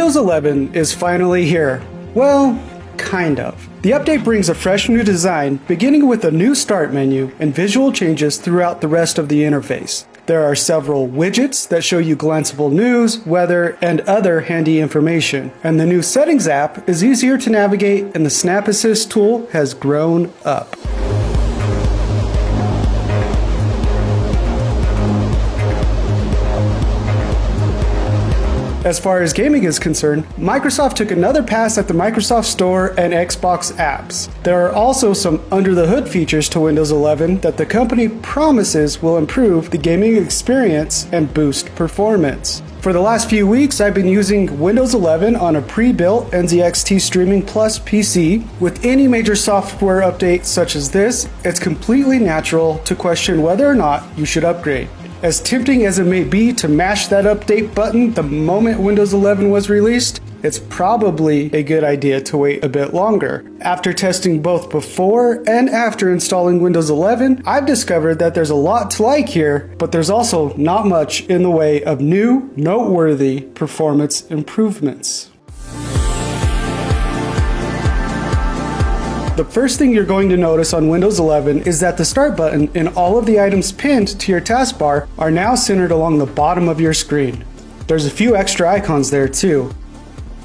Windows 11 is finally here. Well, kind of. The update brings a fresh new design, beginning with a new start menu and visual changes throughout the rest of the interface. There are several widgets that show you glanceable news, weather, and other handy information. And the new Settings app is easier to navigate, and the Snap Assist tool has grown up. As far as gaming is concerned, Microsoft took another pass at the Microsoft Store and Xbox apps. There are also some under-the-hood features to Windows 11 that the company promises will improve the gaming experience and boost performance. For the last few weeks, I've been using Windows 11 on a pre-built NZXT Streaming Plus PC. With any major software update such as this, it's completely natural to question whether or not you should upgrade. As tempting as it may be to mash that update button the moment Windows 11 was released, it's probably a good idea to wait a bit longer. After testing both before and after installing Windows 11, I've discovered that there's a lot to like here, but there's also not much in the way of new, noteworthy performance improvements. The first thing you're going to notice on Windows 11 is that the Start button and all of the items pinned to your taskbar are now centered along the bottom of your screen. There's a few extra icons there too.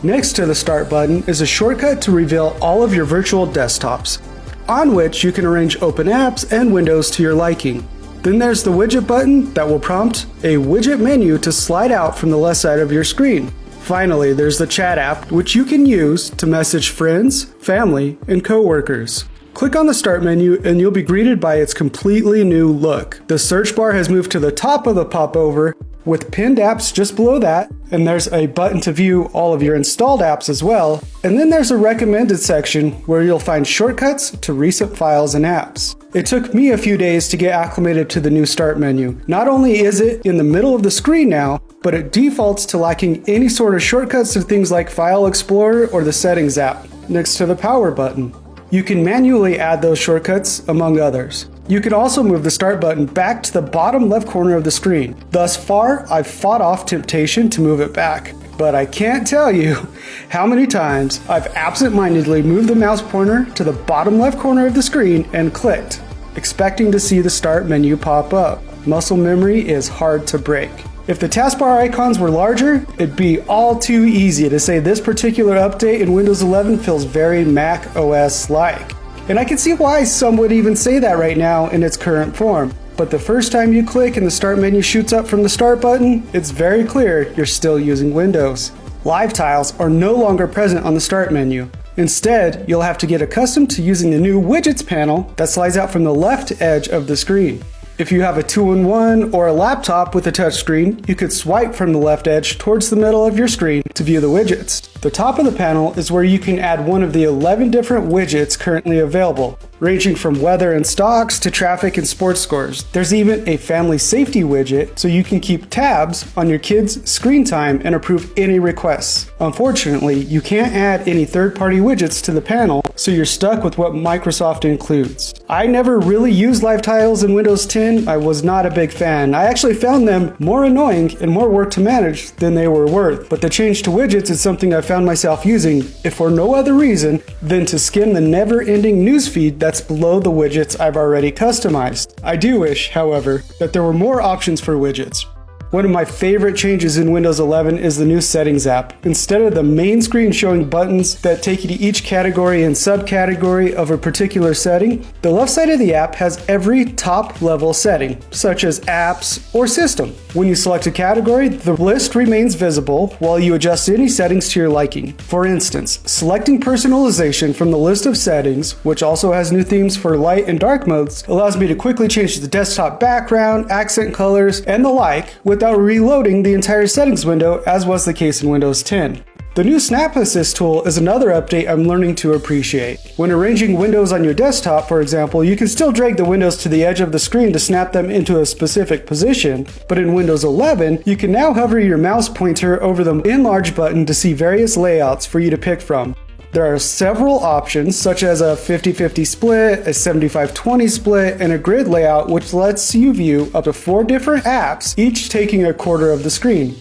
Next to the Start button is a shortcut to reveal all of your virtual desktops, on which you can arrange open apps and windows to your liking. Then there's the Widget button that will prompt a widget menu to slide out from the left side of your screen. Finally, there's the Chat app, which you can use to message friends, family, and coworkers. Click on the Start menu and you'll be greeted by its completely new look. The search bar has moved to the top of the popover, with pinned apps just below that, and there's a button to view all of your installed apps as well, and then there's a recommended section where you'll find shortcuts to recent files and apps. It took me a few days to get acclimated to the new Start menu. Not only is it in the middle of the screen now, but it defaults to lacking any sort of shortcuts to things like File Explorer or the Settings app, next to the Power button. You can manually add those shortcuts, among others. You can also move the Start button back to the bottom left corner of the screen. Thus far, I've fought off temptation to move it back, but I can't tell you how many times I've absent-mindedly moved the mouse pointer to the bottom left corner of the screen and clicked, expecting to see the Start menu pop up. Muscle memory is hard to break. If the taskbar icons were larger, it'd be all too easy to say this particular update in Windows 11 feels very Mac OS-like. And I can see why some would even say that right now in its current form. But the first time you click and the Start menu shoots up from the Start button, it's very clear you're still using Windows. Live tiles are no longer present on the Start menu. Instead, you'll have to get accustomed to using the new Widgets panel that slides out from the left edge of the screen. If you have a 2-in-1 or a laptop with a touchscreen, you could swipe from the left edge towards the middle of your screen to view the widgets. The top of the panel is where you can add one of the 11 different widgets currently available, ranging from weather and stocks to traffic and sports scores. There's even a family safety widget so you can keep tabs on your kids' screen time and approve any requests. Unfortunately, you can't add any third-party widgets to the panel, so you're stuck with what Microsoft includes. I never really used live tiles in Windows 10. I was not a big fan. I actually found them more annoying and more work to manage than they were worth. But the change to widgets is something I found myself using, if for no other reason than to skim the never-ending newsfeed that's below the widgets I've already customized. I do wish, however, that there were more options for widgets. One of my favorite changes in Windows 11 is the new Settings app. Instead of the main screen showing buttons that take you to each category and subcategory of a particular setting, the left side of the app has every top-level setting, such as apps or system. When you select a category, the list remains visible while you adjust any settings to your liking. For instance, selecting personalization from the list of settings, which also has new themes for light and dark modes, allows me to quickly change the desktop background, accent colors, and the like without reloading the entire settings window, as was the case in Windows 10. The new Snap Assist tool is another update I'm learning to appreciate. When arranging windows on your desktop, for example, you can still drag the windows to the edge of the screen to snap them into a specific position, but in Windows 11, you can now hover your mouse pointer over the Enlarge button to see various layouts for you to pick from. There are several options, such as a 50-50 split, a 75-20 split, and a grid layout, which lets you view up to 4 different apps, each taking a quarter of the screen.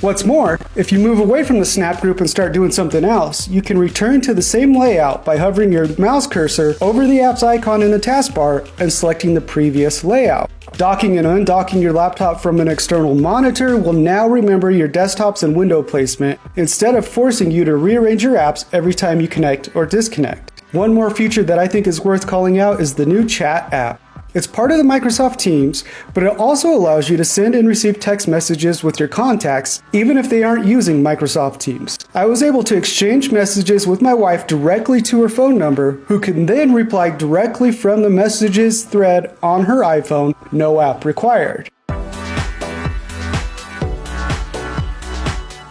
What's more, if you move away from the snap group and start doing something else, you can return to the same layout by hovering your mouse cursor over the app's icon in the taskbar and selecting the previous layout. Docking and undocking your laptop from an external monitor will now remember your desktops and window placement instead of forcing you to rearrange your apps every time you connect or disconnect. One more feature that I think is worth calling out is the new chat app. It's part of the Microsoft Teams, but it also allows you to send and receive text messages with your contacts, even if they aren't using Microsoft Teams. I was able to exchange messages with my wife directly to her phone number, who can then reply directly from the messages thread on her iPhone, no app required.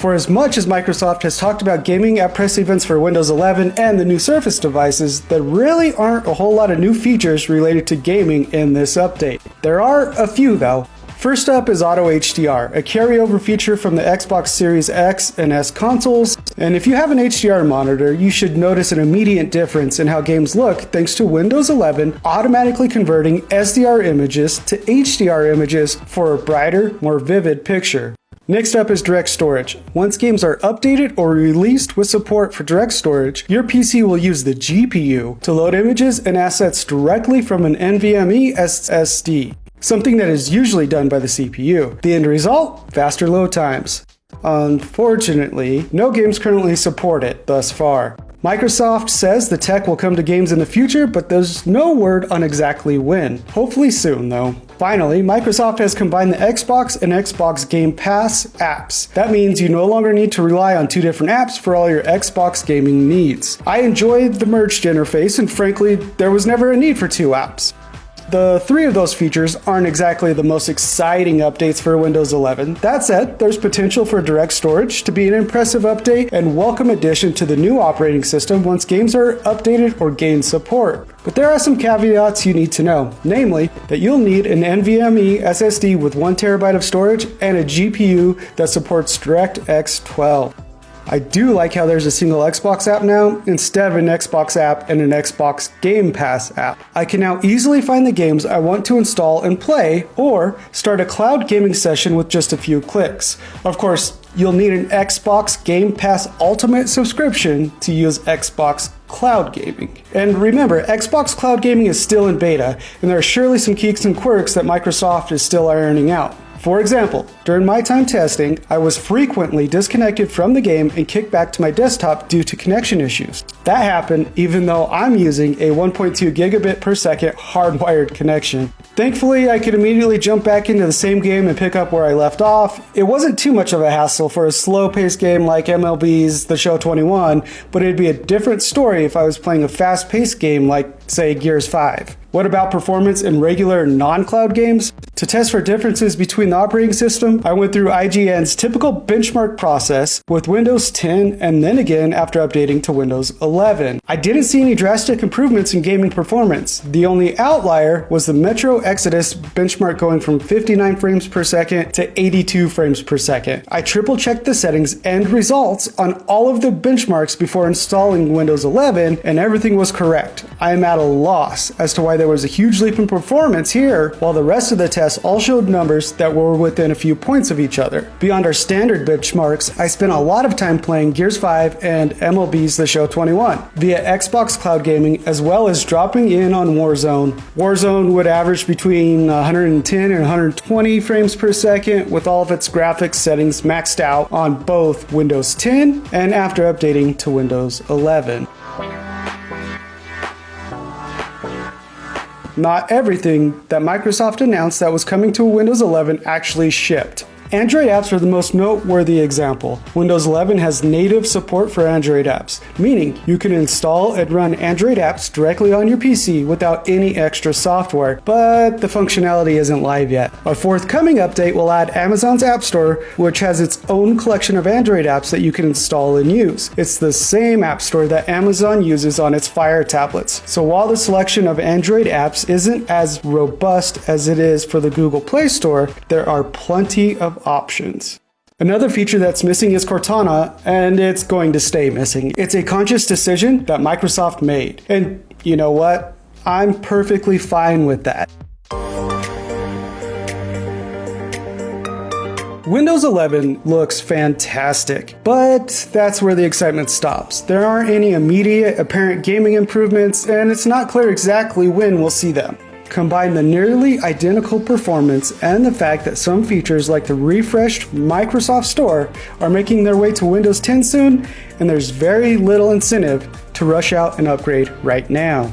For as much as Microsoft has talked about gaming at press events for Windows 11 and the new Surface devices, there really aren't a whole lot of new features related to gaming in this update. There are a few though. First up is Auto HDR, a carryover feature from the Xbox Series X and S consoles, and if you have an HDR monitor, you should notice an immediate difference in how games look thanks to Windows 11 automatically converting SDR images to HDR images for a brighter, more vivid picture. Next up is direct storage. Once games are updated or released with support for direct storage, your PC will use the GPU to load images and assets directly from an NVMe SSD, something that is usually done by the CPU. The end result? Faster load times. Unfortunately, no games currently support it thus far. Microsoft says the tech will come to games in the future, but there's no word on exactly when. Hopefully soon, though. Finally, Microsoft has combined the Xbox and Xbox Game Pass apps. That means you no longer need to rely on two different apps for all your Xbox gaming needs. I enjoyed the merged interface, and frankly, there was never a need for two apps. The three of those features aren't exactly the most exciting updates for Windows 11. That said, there's potential for direct storage to be an impressive update and welcome addition to the new operating system once games are updated or gain support. But there are some caveats you need to know, namely that you'll need an NVMe SSD with 1TB of storage and a GPU that supports DirectX 12. I do like how there's a single Xbox app now instead of an Xbox app and an Xbox Game Pass app. I can now easily find the games I want to install and play, or start a cloud gaming session with just a few clicks. Of course, you'll need an Xbox Game Pass Ultimate subscription to use Xbox Cloud Gaming. And remember, Xbox Cloud Gaming is still in beta, and there are surely some kinks and quirks that Microsoft is still ironing out. For example, during my time testing, I was frequently disconnected from the game and kicked back to my desktop due to connection issues. That happened even though I'm using a 1.2 gigabit per second hardwired connection. Thankfully, I could immediately jump back into the same game and pick up where I left off. It wasn't too much of a hassle for a slow-paced game like MLB's The Show 21, but it'd be a different story if I was playing a fast-paced game like, say, Gears 5. What about performance in regular non-cloud games? To test for differences between the operating system, I went through IGN's typical benchmark process with Windows 10 and then again after updating to Windows 11. I didn't see any drastic improvements in gaming performance. The only outlier was the Metro Exodus benchmark going from 59 frames per second to 82 frames per second. I triple checked the settings and results on all of the benchmarks before installing Windows 11 and everything was correct. I am at a loss as to why there was a huge leap in performance here, while the rest of the tests all showed numbers that were within a few points of each other. Beyond our standard benchmarks, I spent a lot of time playing Gears 5 and MLB's The Show 21 via Xbox Cloud Gaming, as well as dropping in on Warzone. Warzone would average between 110 and 120 frames per second, with all of its graphics settings maxed out on both Windows 10 and after updating to Windows 11. Not everything that Microsoft announced that was coming to Windows 11 actually shipped. Android apps are the most noteworthy example. Windows 11 has native support for Android apps, meaning you can install and run Android apps directly on your PC without any extra software, but the functionality isn't live yet. A forthcoming update will add Amazon's App Store, which has its own collection of Android apps that you can install and use. It's the same App Store that Amazon uses on its Fire tablets. So while the selection of Android apps isn't as robust as it is for the Google Play Store, there are plenty of options. Another feature that's missing is Cortana, and it's going to stay missing. It's a conscious decision that Microsoft made. And you know what? I'm perfectly fine with that. Windows 11 looks fantastic, but that's where the excitement stops. There aren't any immediate apparent gaming improvements, and it's not clear exactly when we'll see them. Combine the nearly identical performance and the fact that some features like the refreshed Microsoft Store are making their way to Windows 10 soon, and there's very little incentive to rush out and upgrade right now.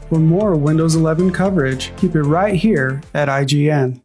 For more Windows 11 coverage, keep it right here at IGN.